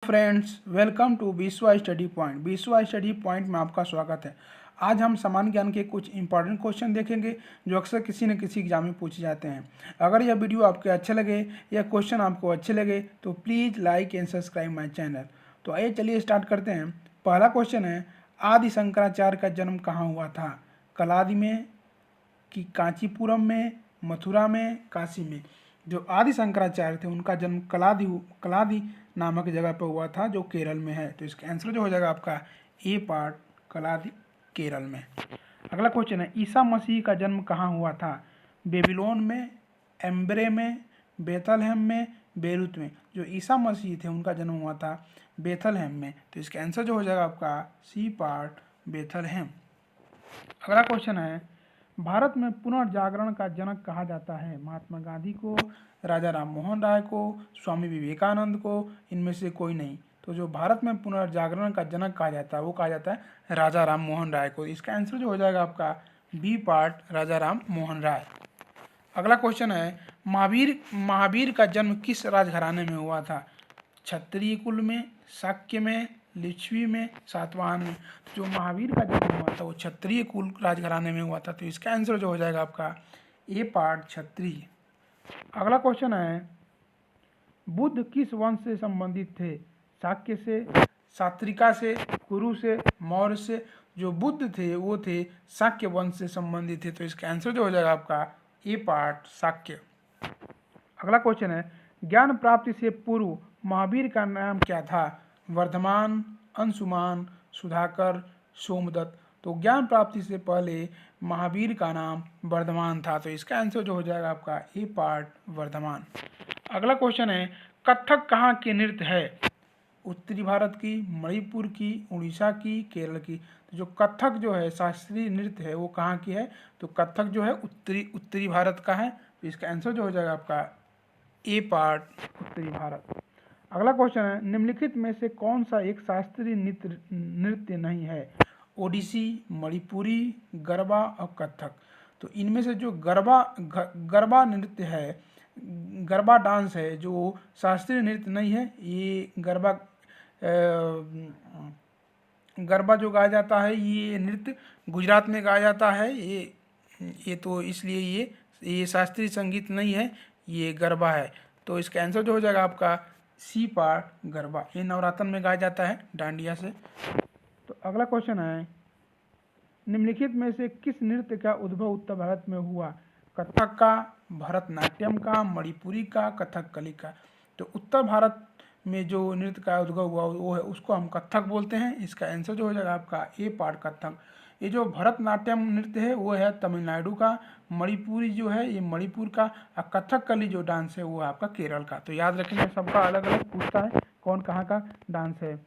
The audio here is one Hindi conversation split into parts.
फ्रेंड्स, वेलकम टू विश्वा स्टडी पॉइंट। विश्वा स्टडी पॉइंट में आपका स्वागत है। आज हम सामान्य ज्ञान के कुछ इंपॉर्टेंट क्वेश्चन देखेंगे जो अक्सर किसी न किसी एग्जाम में पूछे जाते हैं। अगर यह वीडियो आपके अच्छे लगे या क्वेश्चन आपको अच्छे लगे तो please like and subscribe my channel. तो आइए चलिए स्टार्ट करते हैं। पहला क्वेश्चन है, आदि शंकराचार्य का जन्म कहाँ हुआ था? कलादि में कि कांचीपुरम में, मथुरा में, काशी में? जो आदि शंकराचार्य थे उनका जन्म कलादि नामक जगह पर हुआ था जो केरल में है। तो इसका आंसर जो हो जाएगा आपका ए पार्ट, कलादि केरल में। अगला क्वेश्चन है, ईसा मसीह का जन्म कहाँ हुआ था? बेबीलोन में, एम्ब्रे में, बेथलहेम में, बेरूत में? जो ईसा मसीह थे उनका जन्म हुआ था बेथलहेम में। तो इसका आंसर जो हो जाएगा आपका सी पार्ट, बेथलहेम। अगला क्वेश्चन है, भारत में पुनर्जागरण का जनक कहा जाता है? महात्मा गांधी को, राजा राम मोहन राय को, स्वामी विवेकानंद को, इनमें से कोई नहीं? तो जो भारत में पुनर्जागरण का जनक कहा जाता है वो कहा जाता है राजा राम मोहन राय को। इसका आंसर जो हो जाएगा आपका बी पार्ट, राजा राम मोहन राय। अगला क्वेश्चन है, महावीर का जन्म किस राजघराने में हुआ था? क्षत्रिय कुल में, शाक्य में, लिच्छवी में, सातवाहन में? तो जो महावीर का जन्म हुआ था वो क्षत्रिय कुल राजघराने में हुआ था। तो इसका आंसर जो हो जाएगा आपका ए पार्ट, क्षत्रिय। अगला क्वेश्चन है, बुद्ध किस वंश से संबंधित थे? शाक्य से, सात्रिका से, कुरु से, मौर्य से? जो बुद्ध थे वो थे शाक्य वंश से संबंधित थे। तो इसका आंसर जो हो जाएगा आपका ए पार्ट, शाक्य। अगला क्वेश्चन है, ज्ञान प्राप्ति से पूर्व महावीर का नाम क्या था? वर्धमान, अंशुमान, सुधाकर, सोमदत्त? तो ज्ञान प्राप्ति से पहले महावीर का नाम वर्धमान था। तो इसका आंसर जो हो जाएगा आपका ए पार्ट, वर्धमान। अगला क्वेश्चन है, कथक कहाँ की नृत्य है? उत्तरी भारत की, मणिपुर की, उड़ीसा की, केरल की? तो जो कथक जो है शास्त्रीय नृत्य है वो कहाँ की है? तो कथक जो है उत्तरी भारत का है। तो इसका आंसर जो हो जाएगा आपका ए पार्ट, उत्तरी भारत। अगला क्वेश्चन है, निम्नलिखित में से कौन सा एक शास्त्रीय नृत्य नहीं है? ओडिसी, मणिपुरी, गरबा और कथक? तो इनमें से जो गरबा नृत्य है, गरबा डांस है जो शास्त्रीय नृत्य नहीं है। ये गरबा जो गाया जाता है ये नृत्य गुजरात में गाया जाता है। ये तो इसलिए ये शास्त्रीय संगीत नहीं है, ये गरबा है। तो इसका आंसर जो हो जाएगा आपका सी पार्ट, गरबा। ये नवरात्र में गाया जाता है डांडिया से। तो अगला क्वेश्चन है, निम्नलिखित में से किस नृत्य का उद्भव उत्तर भारत में हुआ? कथक का, भरतनाट्यम का, मणिपुरी का, कथकली का? तो उत्तर भारत में जो नृत्य का उद्भव हुआ वो है उसको हम कथक बोलते हैं। इसका आंसर जो हो जाएगा आपका ए पार्ट, कथक। ये जो भरतनाट्यम नृत्य है वो है तमिलनाडु का, मणिपुरी जो है ये मणिपुर का, और कथकली जो डांस है वो है आपका केरल का। तो याद रखेंगे, सबका अलग अलग पूछता है कौन कहाँ का डांस है।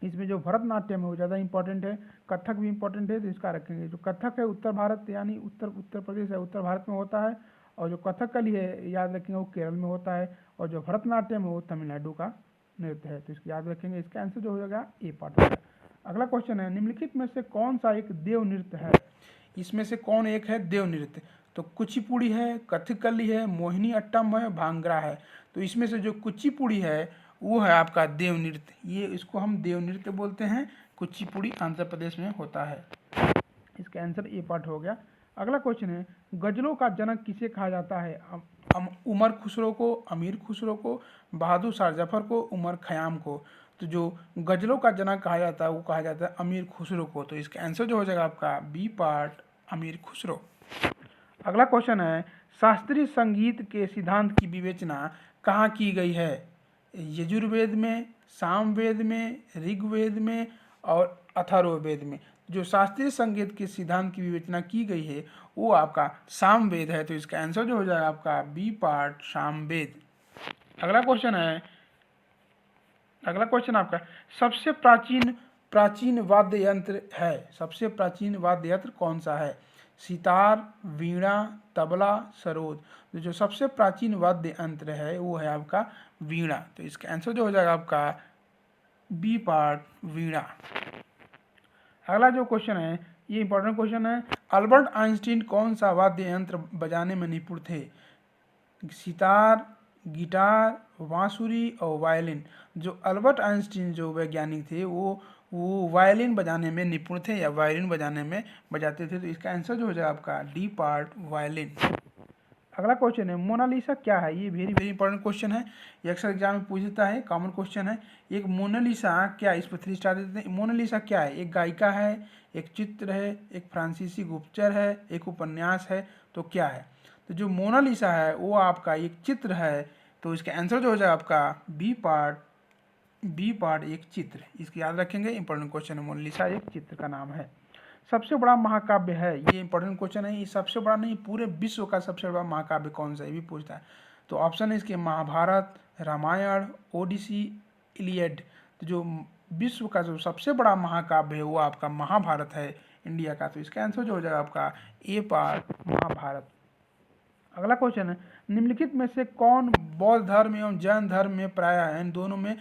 इसमें जो भरतनाट्यम है वो ज़्यादा इंपॉर्टेंट है, कथक भी इंपॉर्टेंट है, तो इसका रखेंगे। जो कथक है उत्तर भारत यानी उत्तर प्रदेश है, उत्तर भारत में होता है। और जो कथकली है याद रखेंगे वो केरल में होता है। और जो भरतनाट्यम है वो तमिलनाडु का नृत्य है। तो इसको याद रखेंगे। इसका आंसर जो हो जाएगा ए पार्ट होगा। अगला क्वेश्चन है, निम्नलिखित में से कौन सा एक देव नृत्य है? इसमें से कौन एक है देव नृत्य? तो कुचिपुड़ी है, कथकली है, मोहिनी अट्टम है, भांगड़ा है? तो इसमें से जो कुचिपुड़ी है वो है आपका देव नृत्य। ये इसको हम देव नृत्य बोलते हैं। कुचिपुड़ी आंध्र प्रदेश में होता है। इसका आंसर ए पार्ट हो गया। अगला क्वेश्चन है, गजलों का जनक किसे कहा जाता है? उमर खुसरो को, अमीर खुसरो को, बहादुर शाह जफर को, उमर खयाम को? तो जो गजलों का जनक कहा जाता है वो कहा जाता है अमीर खुसरो को। तो इसका आंसर जो हो जाएगा आपका बी पार्ट, अमीर खुसरो। अगला क्वेश्चन है, शास्त्रीय संगीत के सिद्धांत की विवेचना कहाँ की गई है? यजुर्वेद में, सामवेद में, ऋग्वेद में और अथर्ववेद में? जो शास्त्रीय संगीत के सिद्धांत की विवेचना की गई है वो आपका सामवेद है। तो इसका आंसर जो हो जाएगा आपका बी पार्ट, सामवेद। अगला क्वेश्चन आपका, सबसे प्राचीन वाद्य यंत्र है? सबसे प्राचीन वाद्य यंत्र कौन सा है? सितार, वीणा, तबला, सरोद? तो जो सबसे प्राचीन वाद्य यंत्र है वो है आपका वीणा। तो इसका आंसर जो हो जाएगा आपका बी पार्ट, वीणा। अगला जो क्वेश्चन है ये इंपॉर्टेंट क्वेश्चन है, अल्बर्ट आइंस्टीन कौन सा वाद्य यंत्र बजाने में निपुण थे? सितार, गिटार, बांसुरी और वायलिन। जो अल्बर्ट आइंस्टीन जो वैज्ञानिक थे वो वायलिन बजाने में निपुण थे या वायलिन बजाने में बजाते थे। तो इसका आंसर जो हो जाएगा आपका डी पार्ट वायलिन। अगला क्वेश्चन है मोनालिसा क्या है। ये वेरी वेरी इंपॉर्टेंट क्वेश्चन है, ये अक्सर एग्जाम में पूछता है, कॉमन क्वेश्चन है। एक मोनालिसा क्या, इस पर 3 स्टार देते हैं। मोनालिसा क्या है? एक गायिका है, एक चित्र है, एक फ्रांसीसी गुप्तचर है, एक उपन्यास है, तो क्या है? तो जो मोनालिसा है वो आपका एक चित्र है, तो इसका आंसर जो हो जाएगा आपका बी पार्ट एक चित्र। इसको याद रखेंगे, इंपॉर्टेंट क्वेश्चन है। मोनालिसा एक चित्र का नाम है। सबसे बड़ा महाकाव्य है, ये इंपॉर्टेंट क्वेश्चन है। ये सबसे बड़ा नहीं, पूरे विश्व का सबसे बड़ा महाकाव्य कौन सा है, ये भी पूछता है। तो ऑप्शन है इसके महाभारत, रामायण, ओडिसी, इलियड। तो जो विश्व का जो सबसे बड़ा महाकाव्य है वो आपका महाभारत है इंडिया का। तो इसका आंसर जो हो जाएगा आपका ए पार्ट महाभारत। अगला क्वेश्चन है निम्नलिखित में से कौन बौद्ध धर्म एवं जैन धर्म में प्रायः इन दोनों में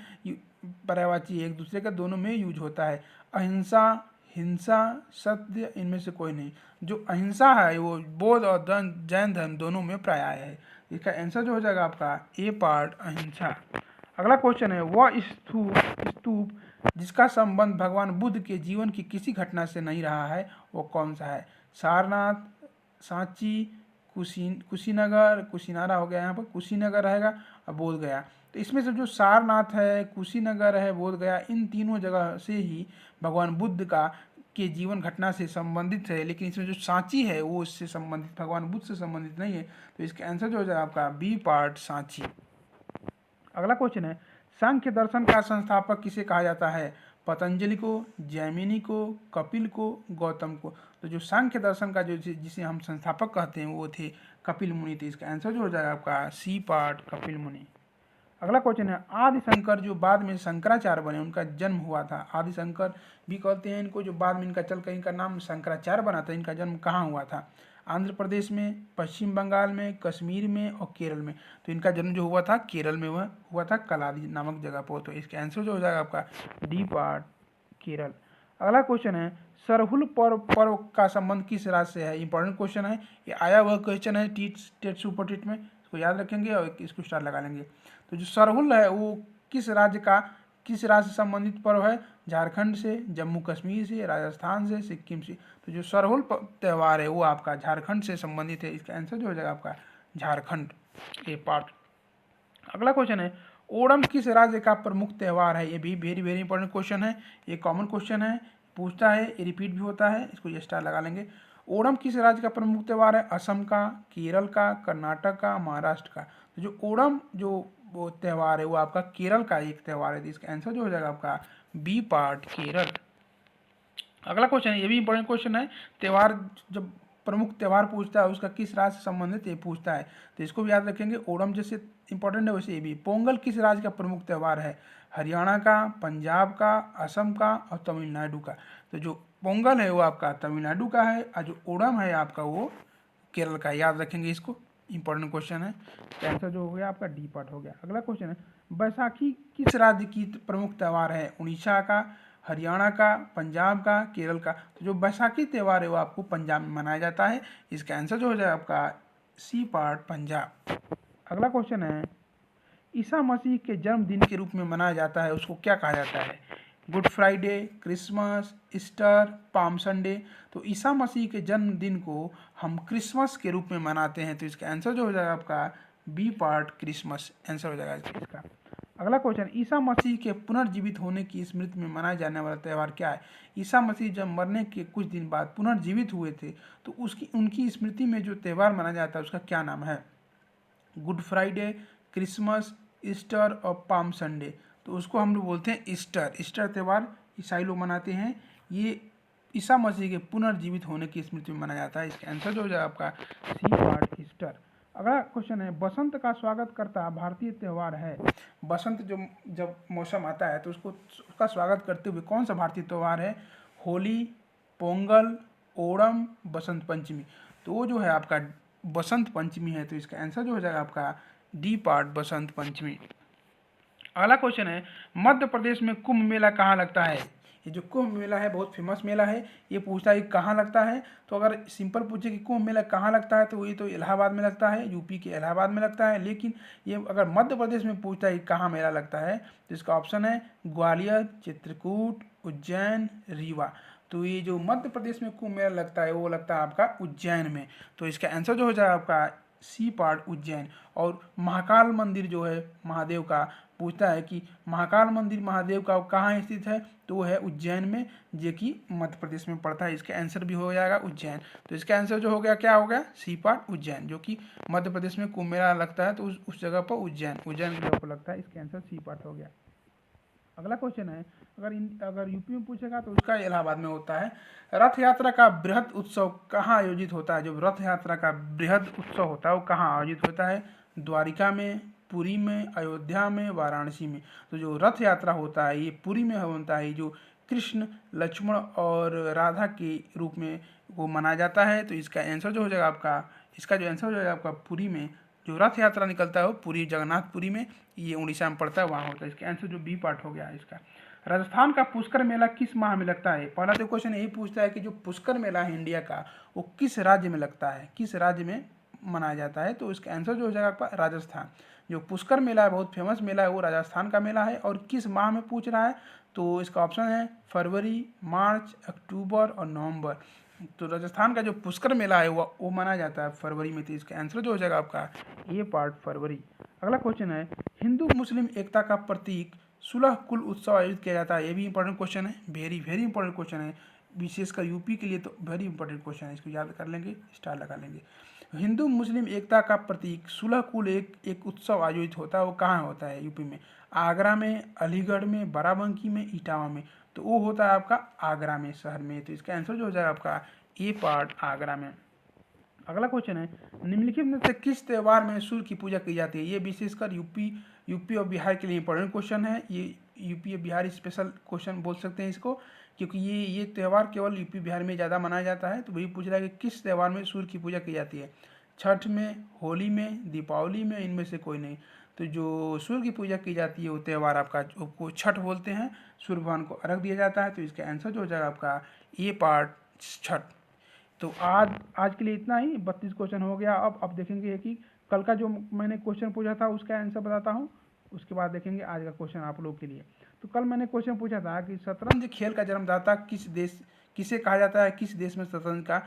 पर्यायवाची एक दूसरे का दोनों में यूज होता है? अहिंसा, हिंसा, सत्य, इनमें से कोई नहीं। जो अहिंसा है वो बौद्ध और जैन धर्म दोनों में प्रायः है। इसका आंसर जो हो जाएगा आपका ए पार्ट अहिंसा। अगला क्वेश्चन है वह स्तूप जिसका संबंध भगवान बुद्ध के जीवन की किसी घटना से नहीं रहा है वो कौन सा है? सारनाथ, सांची, कुशीनगर, कुशीनारा हो गया, यहाँ पर कुशीनगर रहेगा और बोध गया। तो इसमें से जो सारनाथ है, कुशीनगर है, बोध गया, इन तीनों जगह से ही भगवान बुद्ध के जीवन घटना से संबंधित है। लेकिन इसमें जो सांची है वो इससे संबंधित, भगवान बुद्ध से संबंधित नहीं है। तो इसका आंसर जो हो जाएगा आपका बी पार्ट सांची। अगला क्वेश्चन है सांख्य दर्शन का संस्थापक किसे कहा जाता है? पतंजलि को, जैमिनी को, कपिल को, गौतम को। तो जो सांख्य दर्शन का जो जिसे हम संस्थापक कहते हैं वो थे कपिल मुनि। तो इसका आंसर जो हो जाएगा आपका सी पार्ट कपिल मुनि। अगला क्वेश्चन है आदि शंकर जो बाद में शंकराचार्य बने उनका जन्म हुआ था। आदि शंकर भी कहते हैं इनको, जो बाद में इनका चल कर इनका नाम शंकराचार्य बना था। इनका जन्म कहाँ हुआ था? आंध्र प्रदेश में, पश्चिम बंगाल में, कश्मीर में और केरल में। तो इनका जन्म जो हुआ था केरल में वह हुआ था, कलादी नामक जगह पर। तो इसका आंसर जो हो जाएगा आपका डी पार्ट केरल। अगला क्वेश्चन है सरहुल पर्व का संबंध किस राज्य से है? इंपॉर्टेंट क्वेश्चन है, ये आया हुआ क्वेश्चन है टेट सुपर टेट में, इसको याद रखेंगे और इसको स्टार लगा लेंगे। तो जो सरहुल है वो किस राज्य से संबंधित पर्व है? झारखंड से, जम्मू कश्मीर से, राजस्थान से, सिक्किम से। तो जो सरहुल त्यौहार है वो आपका झारखंड से संबंधित है। इसका आंसर जो हो जाएगा आपका झारखंड ए पार्ट। अगला क्वेश्चन है ओणम किस राज्य का प्रमुख त्यौहार है? ये भी वेरी वेरी इंपॉर्टेंट क्वेश्चन है, ये कॉमन क्वेश्चन है, पूछता है, ये रिपीट भी होता है, इसको ये स्टार लगा लेंगे। ओणम किस राज्य का प्रमुख त्यौहार है? असम का, केरल का, कर्नाटक का, महाराष्ट्र का। तो जो ओणम जो वो त्यौहार है वो आपका केरल का एक त्यौहार है। इसका आंसर जो हो जाएगा आपका बी पार्ट केरल। अगला क्वेश्चन है, ये भी इंपॉर्टेंट क्वेश्चन है, त्यौहार जब प्रमुख त्यौहार पूछता है उसका किस राज्य से संबंधित ये पूछता है, तो इसको भी याद रखेंगे। ओणम जैसे इंपॉर्टेंट है वैसे ये भी। पोंगल किस राज्य का प्रमुख त्यौहार है? हरियाणा का, पंजाब का, असम का और तमिलनाडु का। तो जो पोंगल है वो आपका तमिलनाडु का है और जो ओणम है आपका वो केरल का। याद रखेंगे इसको, इंपॉर्टेंट क्वेश्चन है। तो आंसर जो हो गया आपका डी पार्ट हो गया। अगला क्वेश्चन है बैसाखी किस राज्य की प्रमुख त्यौहार है? उड़ीसा का, हरियाणा का, पंजाब का, केरल का। तो जो बैसाखी त्यौहार है वो आपको पंजाब में मनाया जाता है। इसका आंसर जो हो जाएगा आपका सी पार्ट पंजाब। अगला क्वेश्चन है ईसा मसीह के जन्मदिन के रूप में मनाया जाता है उसको क्या कहा जाता है? Good Friday, Christmas, Easter, palm Sunday. तो ईसा मसीह के जन्मदिन को हम क्रिसमस के रूप में मनाते हैं। तो इसका आंसर जो हो जाएगा आपका बी पार्ट क्रिसमस आंसर हो जाएगा इसका। अगला क्वेश्चन ईसा मसीह के पुनर्जीवित होने की स्मृति में मनाया जाने वाला त्यौहार क्या है? ईसा मसीह जब मरने के कुछ दिन बाद पुनर्जीवित हुए थे तो उनकी स्मृति में जो त्यौहार मनाया जाता है उसका क्या नाम है? गुड फ्राइडे, क्रिसमस, ईस्टर और पाम संडे। तो उसको हम लोग बोलते हैं ईस्टर। ईस्टर त्यौहार ईसाई लोग मनाते हैं। ये ईसा मसीह के पुनर्जीवित होने की स्मृति में मनाया जाता है। इसका आंसर जो हो जाएगा आपका सी पार्ट ईस्टर। अगला क्वेश्चन है बसंत का स्वागत करता भारतीय त्यौहार है। बसंत जब मौसम आता है तो उसका स्वागत करते हुए कौन सा भारतीय त्यौहार है? होली, पोंगल, ओणम, बसंत पंचमी। तो वो जो है आपका बसंत पंचमी है। तो इसका आंसर जो हो जाएगा आपका डी पार्ट बसंत पंचमी। अगला क्वेश्चन है मध्य प्रदेश में कुंभ मेला कहाँ लगता है? ये जो कुंभ मेला है बहुत फेमस मेला है। ये पूछता है कि कहाँ लगता है, तो अगर सिंपल पूछे कि कुंभ मेला कहाँ लगता है तो ये तो इलाहाबाद में लगता है, यूपी के इलाहाबाद में लगता है। लेकिन ये अगर मध्य प्रदेश में पूछता है कि कहाँ मेला लगता है तो इसका ऑप्शन है ग्वालियर, चित्रकूट, उज्जैन, रीवा। तो ये जो मध्य प्रदेश में कुंभ मेला लगता है वो लगता है आपका उज्जैन में। तो इसका आंसर जो हो जाएगा आपका सी पार्ट उज्जैन। और महाकाल मंदिर जो है महादेव का, पूछता है कि महाकाल मंदिर महादेव का कहाँ स्थित है, तो वो है उज्जैन में, जो कि मध्य प्रदेश में पड़ता है। इसका आंसर भी हो जाएगा उज्जैन। तो इसका आंसर जो हो गया क्या हो गया, सी पार्ट उज्जैन, जो कि मध्य प्रदेश में कुंभ मेला लगता है तो उस जगह पर उज्जैन की जगह पर लगता है। इसका आंसर सी पार्ट हो गया। अगला क्वेश्चन है, अगर यूपी में पूछेगा तो उसका इलाहाबाद में होता है। रथ यात्रा का बृहद उत्सव कहाँ आयोजित होता है? जो रथ यात्रा का बृहद उत्सव होता है वो कहाँ आयोजित होता है? द्वारिका में, पुरी में, अयोध्या में, वाराणसी में। तो जो रथ यात्रा होता है ये पुरी में होता है, जो कृष्ण, लक्ष्मण और राधा के रूप में वो मनाया जाता है। तो इसका आंसर जो हो जाएगा आपका, इसका जो आंसर हो जाएगा आपका पुरी में जो रथ यात्रा निकलता है वो पुरी, जगन्नाथपुरी में, ये उड़ीसा में पड़ता है, वहाँ होता है। इसका आंसर जो बी पार्ट हो गया इसका। राजस्थान का पुष्कर मेला किस माह में लगता है? पहला तो क्वेश्चन यही पूछता है कि जो पुष्कर मेला है इंडिया का वो किस राज्य में लगता है, किस राज्य में मनाया जाता है। तो इसका आंसर जो हो जाएगा आपका राजस्थान। जो पुष्कर मेला है बहुत फेमस मेला है वो राजस्थान का मेला है। और किस माह में पूछ रहा है तो इसका ऑप्शन है फरवरी, मार्च, अक्टूबर और नवंबर। तो राजस्थान का जो पुष्कर मेला है वो माना जाता है फरवरी में। तो इसका आंसर जो हो जाएगा आपका ए पार्ट फरवरी। अगला क्वेश्चन है, हिंदू मुस्लिम एकता का प्रतीक सुलह कुल उत्सव आयोजित किया जाता है। ये भी इंपॉर्टेंट क्वेश्चन है, वेरी वेरी इंपॉर्टेंट क्वेश्चन है, विशेषकर यूपी के लिए तो वेरी इंपॉर्टेंट क्वेश्चन है। इसको याद कर लेंगे, स्टार लगा लेंगे। हिंदू मुस्लिम एकता का प्रतीक सुलह कुल एक उत्सव आयोजित होता है, वो कहाँ होता है यूपी में? आगरा में, अलीगढ़ में, बाराबंकी में, इटावा में। तो वो होता है आपका आगरा में, शहर में। तो इसका आंसर जो हो जाएगा आपका ए पार्ट आगरा में। अगला क्वेश्चन है, निम्नलिखित में से किस त्यौहार में सूर्य की पूजा की जाती है? ये विशेषकर यूपी और बिहार के लिए इंपॉर्टेंट क्वेश्चन है। ये यूपी और बिहार स्पेशल क्वेश्चन बोल सकते हैं इसको, क्योंकि ये त्यौहार केवल यूपी बिहार में ज़्यादा मनाया जाता है। तो वही पूछ रहा है कि किस त्यौहार में सूर्य की पूजा की जाती है? छठ में, होली में, दीपावली में, इनमें से कोई नहीं। तो जो सूर्य की पूजा की जाती है वो त्यौहार आपका को छठ बोलते हैं, सूर्य भगवान को अर्घ दिया जाता है। तो इसका आंसर जो हो जाएगा आपका ए पार्ट छठ। तो आज के लिए इतना ही, 32 क्वेश्चन हो गया। अब देखेंगे कि कल का जो मैंने क्वेश्चन पूछा था उसका आंसर बताता हूँ, उसके बाद देखेंगे आज का क्वेश्चन आप लोग के लिए। तो कल मैंने क्वेश्चन पूछा था कि शतरंज खेल का जन्मदाता किसे कहा जाता है? किस देश में शतरंज का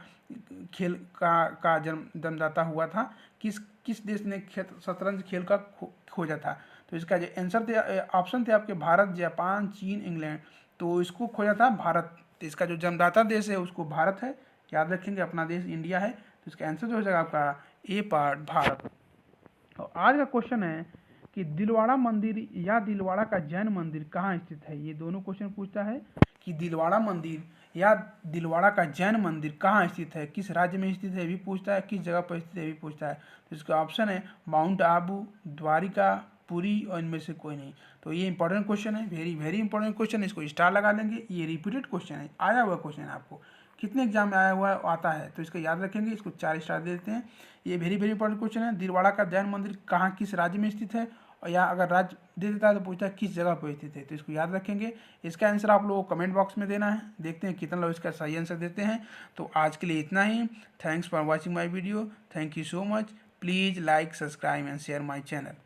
खेल का जन्मदाता हुआ था? किस देश ने शतरंज खेल का खोजा था? तो इसका जो आंसर थे, ऑप्शन थे आपके भारत, जापान, चीन, इंग्लैंड। तो इसको खोजा था भारत। तो इसका जो जन्मदाता देश है उसको भारत है, याद रखेंगे, अपना देश इंडिया है। तो इसका आंसर जो हो जाएगा आपका ए पार्ट भारत। और आज का क्वेश्चन है कि दिलवाड़ा मंदिर या दिलवाड़ा का जैन मंदिर कहाँ स्थित है? ये दोनों क्वेश्चन पूछता है कि दिलवाड़ा मंदिर या दिलवाड़ा का जैन मंदिर कहाँ स्थित है, किस राज्य में स्थित है भी पूछता है, किस जगह पर स्थित है भी पूछता है। तो इसका ऑप्शन है माउंट आबू, द्वारिका, पुरी और इनमें से कोई नहीं। तो ये इंपॉर्टेंट क्वेश्चन है, वेरी वेरी इंपॉर्टेंट क्वेश्चन है, इसको स्टार लगा देंगे। ये रिपीटेड क्वेश्चन है, आया हुआ क्वेश्चन है, आपको कितने एग्जाम में आया हुआ है आता है, तो इसको याद रखेंगे, इसको 4 स्टार दे देते हैं। ये वेरी वेरी इंपॉर्टेंट क्वेश्चन है। दिलवाड़ा का जैन मंदिर कहाँ किस राज्य में स्थित है, और या अगर राज्य दे देता है तो पूछता है किस जगह पर स्थित है। तो इसको याद रखेंगे। इसका आंसर आप लोगों को कमेंट बॉक्स में देना है, देखते हैं कितना लोग इसका सही आंसर देते हैं। तो आज के लिए इतना ही। Thanks for watching my video, thank you so much. Please like, subscribe and share my channel.